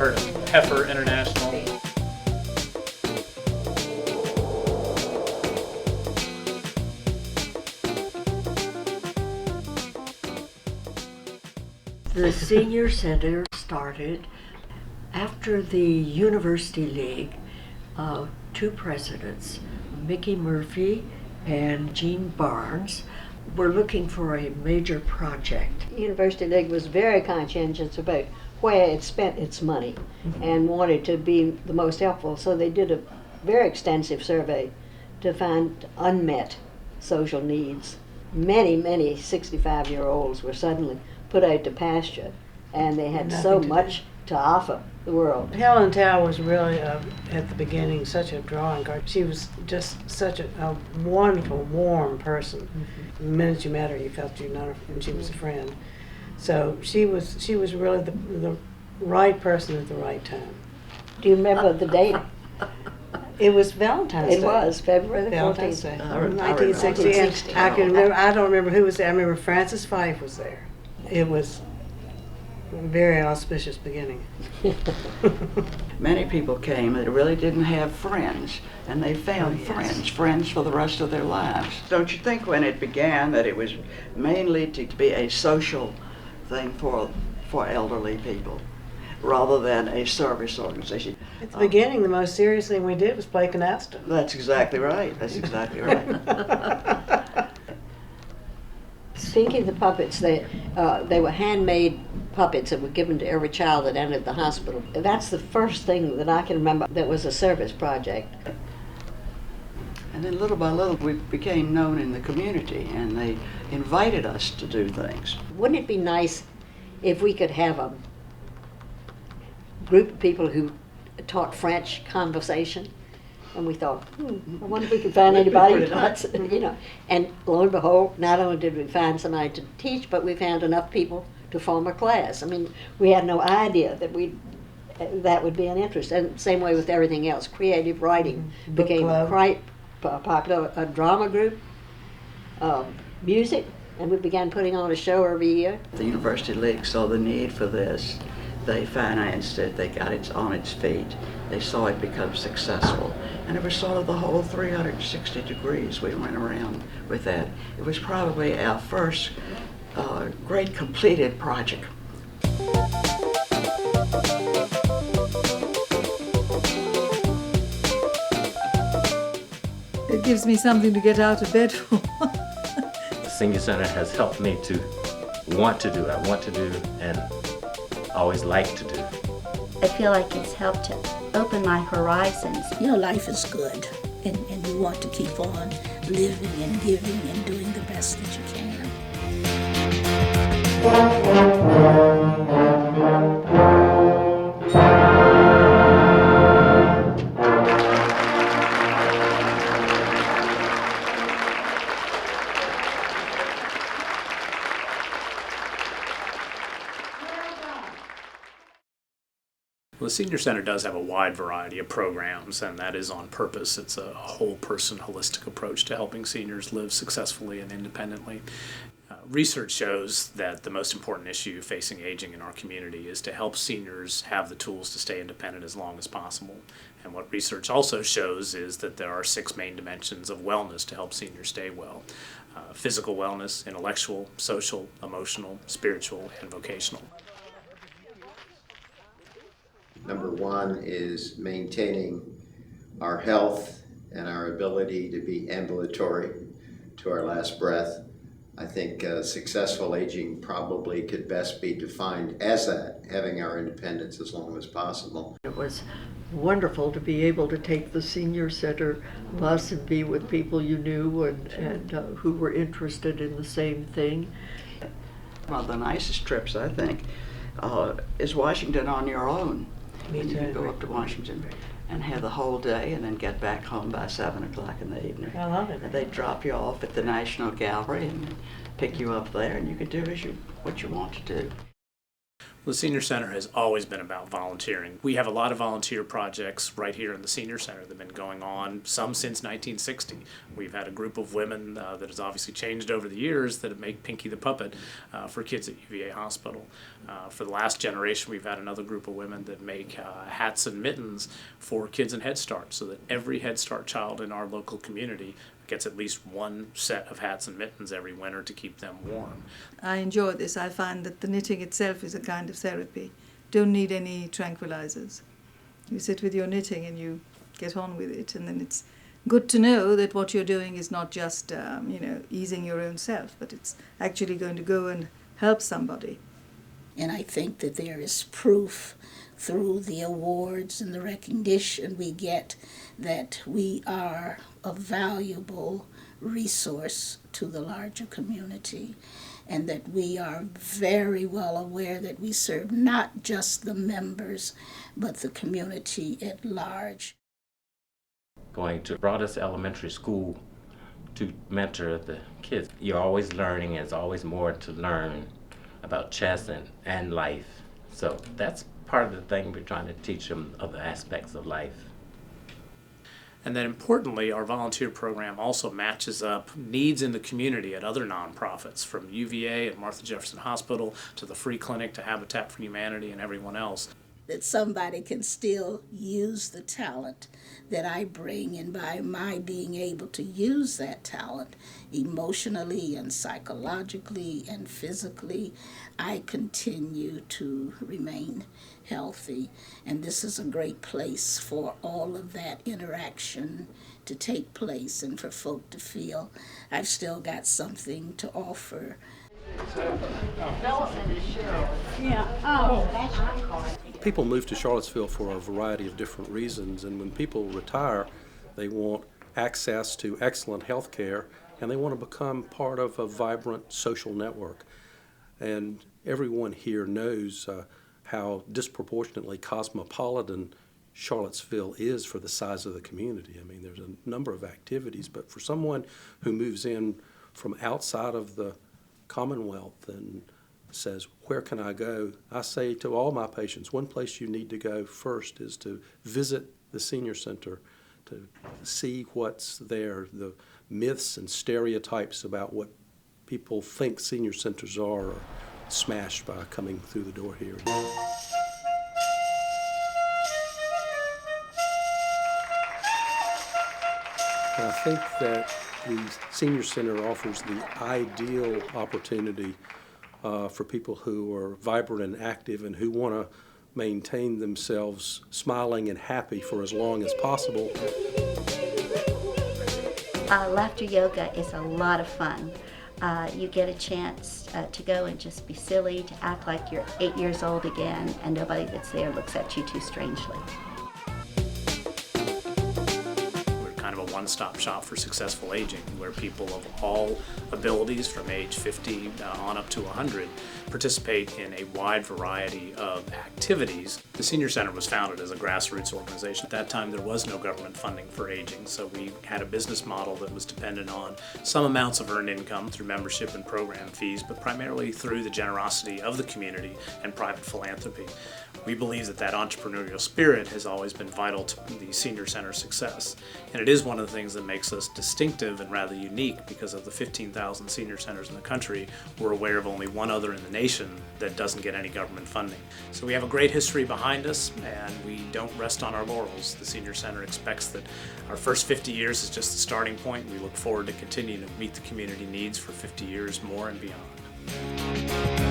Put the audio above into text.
heard of Heifer International. The Senior Center started after the University League. Two presidents, Mickey Murphy and Gene Barnes, were looking for a major project. The University League was very conscientious about where it spent its money and wanted to be the most helpful. So they did a very extensive survey to find unmet social needs. Many 65-year-olds were suddenly put out to pasture, and they had so much to offer the world. Helen Tow was really, at the beginning, such a drawing card. She was just such a wonderful, warm person. The minute you met her, you felt you know her, and she was a friend. So she was really the right person at the right time. Do you remember the date? It was Valentine's Day. It was February the Valentine's 14th. Day, I remember 1960. I can remember. I don't remember who was there. I remember Francis Fife was there. It was a very auspicious beginning. Many people came that really didn't have friends, and they found friends for the rest of their lives. Don't you think when it began that it was mainly to be a social thing for elderly people, rather than a service organization? At the beginning, the most serious thing we did was play canasta. That's exactly right. That's exactly right. Speaking of the puppets, they were handmade puppets that were given to every child that entered the hospital. That's the first thing that I can remember that was a service project. And then little by little we became known in the community, and they invited us to do things. Wouldn't it be nice if we could have a group of people who taught French conversation? And we thought, I wonder if we could find anybody who taught, you know. And lo and behold, not only did we find somebody to teach, but we found enough people to form a class. I mean, we had no idea that that would be an interest. And same way with everything else. Creative writing became quite popular. A drama group, music, and we began putting on a show every year. The University League saw the need for this. They financed it, they got it on its feet, they saw it become successful. And it was sort of the whole 360 degrees we went around with that. It was probably our first great completed project. It gives me something to get out of bed for. The Senior Center has helped me to want to do, and always like to do. I feel like it's helped to open my horizons. You know, life is good, and you want to keep on living and giving and doing the best that you can. Well, the Senior Center does have a wide variety of programs, and that is on purpose. It's a whole person, holistic approach to helping seniors live successfully and independently. Research shows that the most important issue facing aging in our community is to help seniors have the tools to stay independent as long as possible. And what research also shows is that there are 6 main dimensions of wellness to help seniors stay well. Physical wellness, intellectual, social, emotional, spiritual, and vocational. Number one is maintaining our health and our ability to be ambulatory to our last breath. I think successful aging probably could best be defined as that, having our independence as long as possible. It was wonderful to be able to take the Senior Center bus and be with people you knew and who were interested in the same thing. One of the nicest trips, I think, is Washington on your own. Me too. You can go up to Washington and have the whole day and then get back home by 7 o'clock in the evening. I love it. And they drop you off at the National Gallery and pick you up there, and you can do what you want to do. The Senior Center has always been about volunteering. We have a lot of volunteer projects right here in the Senior Center that have been going on, some since 1960. We've had a group of women that has obviously changed over the years that make Pinky the Puppet for kids at UVA Hospital. For the last generation, we've had another group of women that make hats and mittens for kids in Head Start, so that every Head Start child in our local community gets at least one set of hats and mittens every winter to keep them warm. I enjoy this. I find that the knitting itself is a kind of therapy. Don't need any tranquilizers. You sit with your knitting and you get on with it, and then it's good to know that what you're doing is not just easing your own self, but it's actually going to go and help somebody. And I think that there is proof through the awards and the recognition we get that we are a valuable resource to the larger community, and that we are very well aware that we serve not just the members, but the community at large. Going to Broadus Elementary School to mentor the kids. You're always learning, and there's always more to learn about chess and life. So that's part of the thing we're trying to teach them, other aspects of life. And then importantly, our volunteer program also matches up needs in the community at other nonprofits, from UVA and Martha Jefferson Hospital to the Free Clinic to Habitat for Humanity and everyone else. That somebody can still use the talent that I bring, and by my being able to use that talent emotionally and psychologically and physically, I continue to remain healthy. And this is a great place for all of that interaction to take place and for folk to feel I've still got something to offer. People move to Charlottesville for a variety of different reasons, and when people retire, they want access to excellent health care, and they want to become part of a vibrant social network. And everyone here knows how disproportionately cosmopolitan Charlottesville is for the size of the community. I mean, there's a number of activities, but for someone who moves in from outside of the Commonwealth and says, where can I go? I say to all my patients, one place you need to go first is to visit the Senior Center, to see what's there, the myths and stereotypes about what people think senior centers are smashed by coming through the door here. And I think that the Senior Center offers the ideal opportunity for people who are vibrant and active and who want to maintain themselves smiling and happy for as long as possible. Laughter yoga is a lot of fun. You get a chance to go and just be silly, to act like you're 8 years old again, and nobody that's there looks at you too strangely. Kind of a one-stop shop for successful aging, where people of all abilities from age 50 on up to 100 participate in a wide variety of activities. The Senior Center was founded as a grassroots organization. At that time, there was no government funding for aging, so we had a business model that was dependent on some amounts of earned income through membership and program fees, but primarily through the generosity of the community and private philanthropy. We believe that that entrepreneurial spirit has always been vital to the Senior Center's success, and it is one of the things that makes us distinctive and rather unique, because of the 15,000 senior centers in the country, we're aware of only one other in the nation that doesn't get any government funding. So we have a great history behind us, and we don't rest on our laurels. The Senior Center expects that our first 50 years is just the starting point. We look forward to continuing to meet the community needs for 50 years more and beyond.